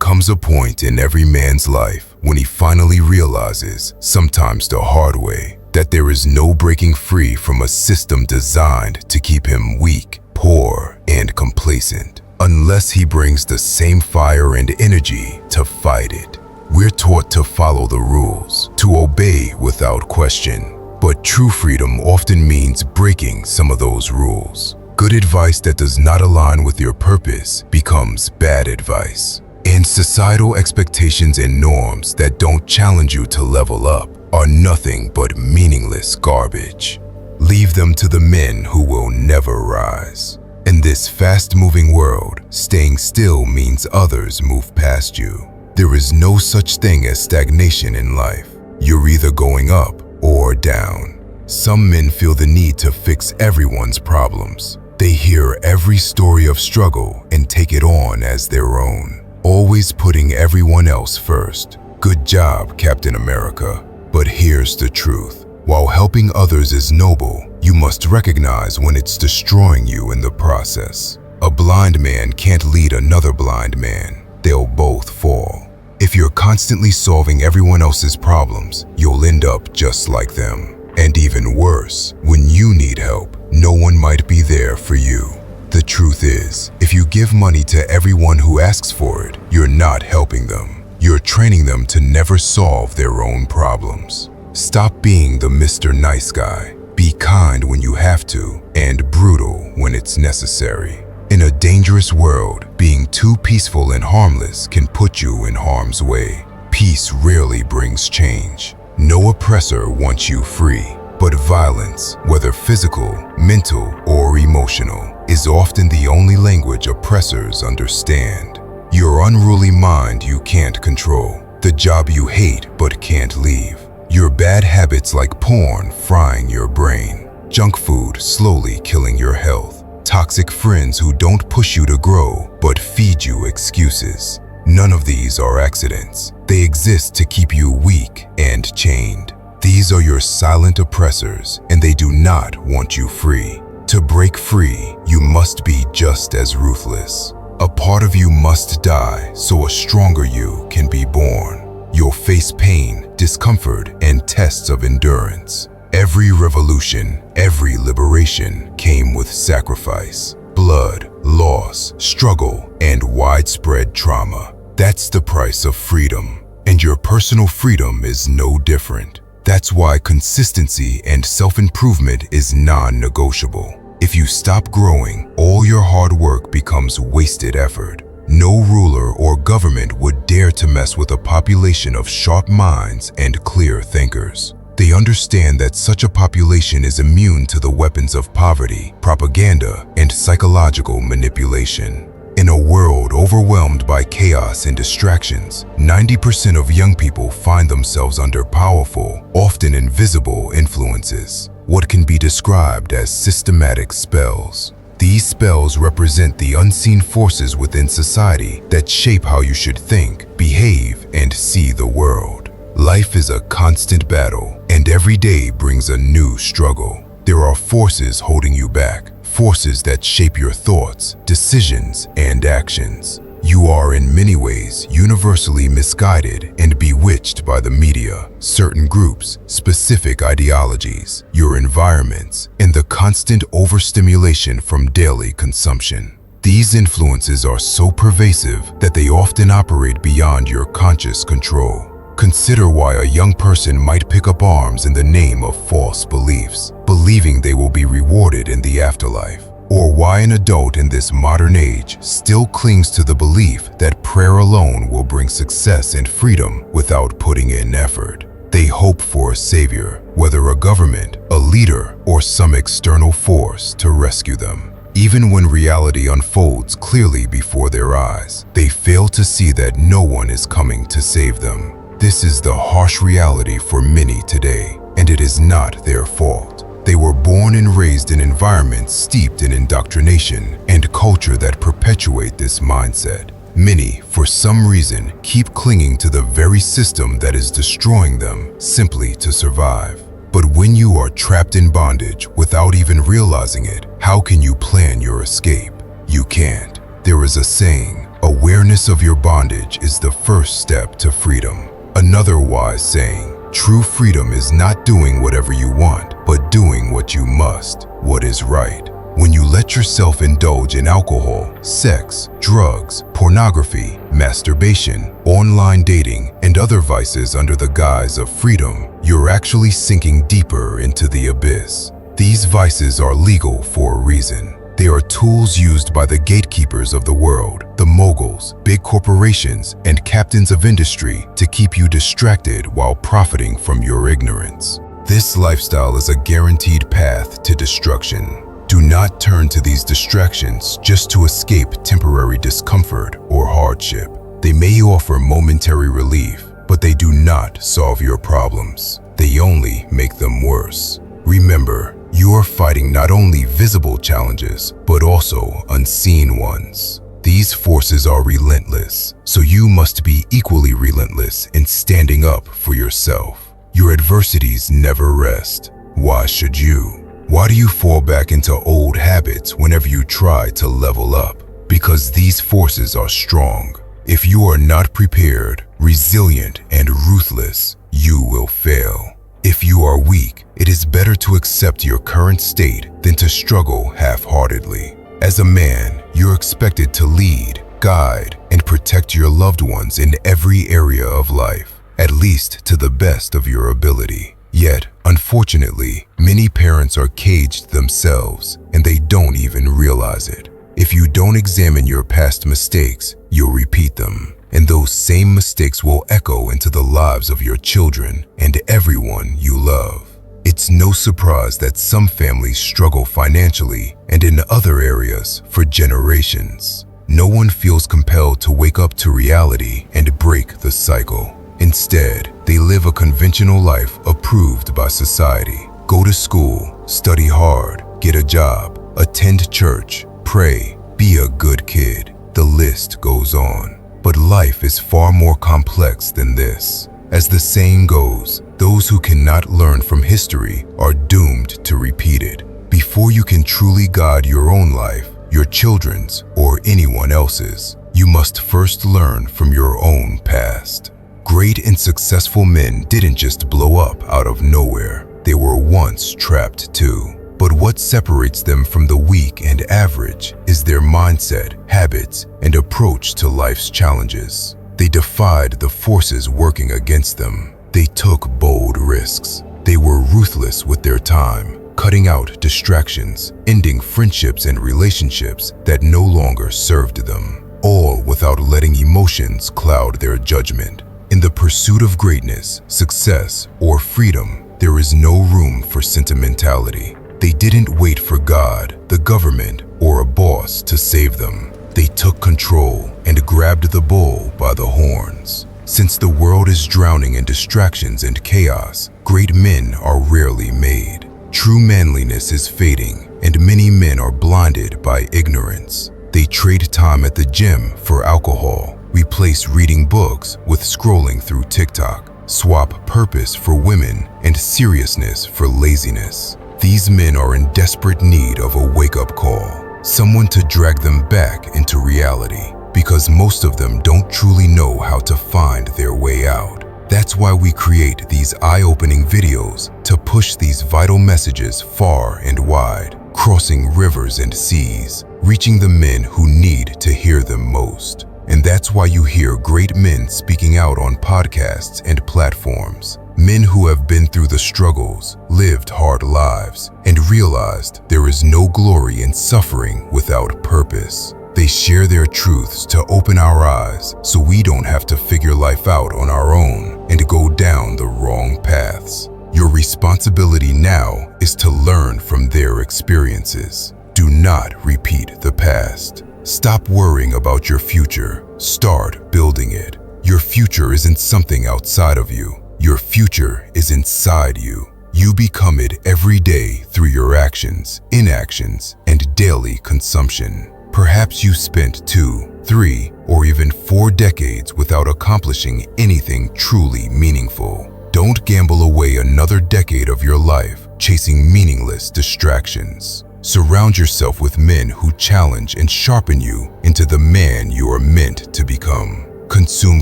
comes a point in every man's life when he finally realizes, sometimes the hard way, that there is no breaking free from a system designed to keep him weak, poor, and complacent, unless he brings the same fire and energy to fight it. We're taught to follow the rules, to obey without question. But true freedom often means breaking some of those rules. Good advice that does not align with your purpose becomes bad advice. And societal expectations and norms that don't challenge you to level up are nothing but meaningless garbage. Leave them to the men who will never rise. In this fast-moving world, staying still means others move past you. There is no such thing as stagnation in life. You're either going up or down. Some men feel the need to fix everyone's problems. They hear every story of struggle and take it on as their own, always putting everyone else first. Good job, Captain America. But here's the truth. While helping others is noble, you must recognize when it's destroying you in the process. A blind man can't lead another blind man. They'll both fall. If you're constantly solving everyone else's problems, you'll end up just like them. And even worse, when you need help, no one might be there for you. The truth is, if you give money to everyone who asks for it, you're not helping them. You're training them to never solve their own problems. Stop being the Mr. Nice Guy. Be kind when you have to, and brutal when it's necessary. In a dangerous world, being too peaceful and harmless can put you in harm's way. Peace rarely brings change. No oppressor wants you free, but violence, whether physical, mental, or emotional, is often the only language oppressors understand. Your unruly mind you can't control, the job you hate but can't leave, your bad habits like porn frying your brain, junk food slowly killing your health, toxic friends who don't push you to grow but feed you excuses. None of these are accidents. They exist to keep you weak and chained. These are your silent oppressors, and they do not want you free. To break free, you must be just as ruthless. A part of you must die so a stronger you can be born. You'll face pain, discomfort, and tests of endurance. Every revolution, every liberation came with sacrifice, blood, loss, struggle, and widespread trauma. That's the price of freedom, and your personal freedom is no different. That's why consistency and self-improvement is non-negotiable. If you stop growing, all your hard work becomes wasted effort. No ruler or government would dare to mess with a population of sharp minds and clear thinkers. They understand that such a population is immune to the weapons of poverty, propaganda, and psychological manipulation. In a world overwhelmed by chaos and distractions, 90% of young people find themselves under powerful, often invisible influences, what can be described as systematic spells. These spells represent the unseen forces within society that shape how you should think, behave, and see the world. Life is a constant battle, and every day brings a new struggle. There are forces holding you back, forces that shape your thoughts, decisions, and actions. You are in many ways universally misguided and bewitched by the media, certain groups, specific ideologies, your environments, and the constant overstimulation from daily consumption. These influences are so pervasive that they often operate beyond your conscious control. Consider why a young person might pick up arms in the name of false beliefs, believing they will be rewarded in the afterlife. Or why an adult in this modern age still clings to the belief that prayer alone will bring success and freedom without putting in effort. They hope for a savior, whether a government, a leader, or some external force to rescue them. Even when reality unfolds clearly before their eyes, they fail to see that no one is coming to save them. This is the harsh reality for many today, and it is not their fault. They were born and raised in environments steeped in indoctrination and culture that perpetuate this mindset. Many, for some reason, keep clinging to the very system that is destroying them simply to survive. But when you are trapped in bondage without even realizing it, how can you plan your escape? You can't. There is a saying, Awareness of your bondage is the first step to freedom. Another wise saying, true freedom is not doing whatever you want, but doing what you must, what is right. When you let yourself indulge in alcohol, sex, drugs, pornography, masturbation, online dating, and other vices under the guise of freedom, you're actually sinking deeper into the abyss. These vices are legal for a reason. They are tools used by the gatekeepers of the world, the moguls, big corporations, and captains of industry to keep you distracted while profiting from your ignorance. This lifestyle is a guaranteed path to destruction. Do not turn to these distractions just to escape temporary discomfort or hardship. They may offer momentary relief, but they do not solve your problems. They only make them worse. Remember, you are fighting not only visible challenges, but also unseen ones. These forces are relentless, so you must be equally relentless in standing up for yourself. Your adversities never rest. Why should you? Why do you fall back into old habits whenever you try to level up? Because these forces are strong. If you are not prepared, resilient, and ruthless, you will fail. If you are weak, it is better to accept your current state than to struggle half-heartedly. As a man, you're expected to lead, guide, and protect your loved ones in every area of life, at least to the best of your ability. Yet, unfortunately, many parents are caged themselves, and they don't even realize it. If you don't examine your past mistakes, you'll repeat them. And those same mistakes will echo into the lives of your children and everyone you love. It's no surprise that some families struggle financially and in other areas for generations. No one feels compelled to wake up to reality and break the cycle. Instead, they live a conventional life approved by society. Go to school, study hard, get a job, attend church, pray, be a good kid. The list goes on. But life is far more complex than this. As the saying goes, those who cannot learn from history are doomed to repeat it. Before you can truly guide your own life, your children's, or anyone else's, you must first learn from your own past. Great and successful men didn't just blow up out of nowhere. They were once trapped too. But what separates them from the weak and average is their mindset, habits, and approach to life's challenges. They defied the forces working against them. They took bold risks. They were ruthless with their time, cutting out distractions, ending friendships and relationships that no longer served them, all without letting emotions cloud their judgment. In the pursuit of greatness, success, or freedom, there is no room for sentimentality. They didn't wait for God, the government, or a boss to save them. They took control and grabbed the bull by the horns. Since the world is drowning in distractions and chaos, great men are rarely made. True manliness is fading, and many men are blinded by ignorance. They trade time at the gym for alcohol, replace reading books with scrolling through TikTok, swap purpose for women and seriousness for laziness. These men are in desperate need of a wake-up call, someone to drag them back into reality, because most of them don't truly know how to find their way out. That's why we create these eye-opening videos to push these vital messages far and wide, crossing rivers and seas, reaching the men who need to hear them most. And that's why you hear great men speaking out on podcasts and platforms. Men who have been through the struggles, lived hard lives, and realized there is no glory in suffering without purpose. They share their truths to open our eyes so we don't have to figure life out on our own and go down the wrong paths. Your responsibility now is to learn from their experiences. Do not repeat the past. Stop worrying about your future. Start building it. Your future isn't something outside of you. Your future is inside you. You become it every day through your actions, inactions, and daily consumption. Perhaps you spent 2, 3, or even 4 decades without accomplishing anything truly meaningful. Don't gamble away another decade of your life chasing meaningless distractions. Surround yourself with men who challenge and sharpen you into the man you are meant to become. Consume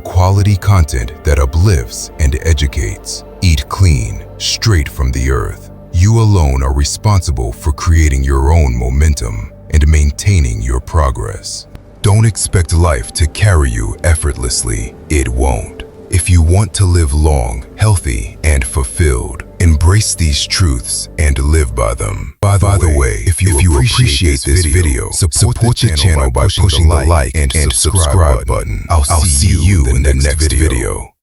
quality content that uplifts and educates. Eat clean, straight from the earth. You alone are responsible for creating your own momentum and maintaining your progress. Don't expect life to carry you effortlessly. It won't. If you want to live long, healthy, and fulfilled, embrace these truths and live by them. By the way, if you appreciate this video, support the channel by pushing the like and subscribe button. I'll see you in the next video.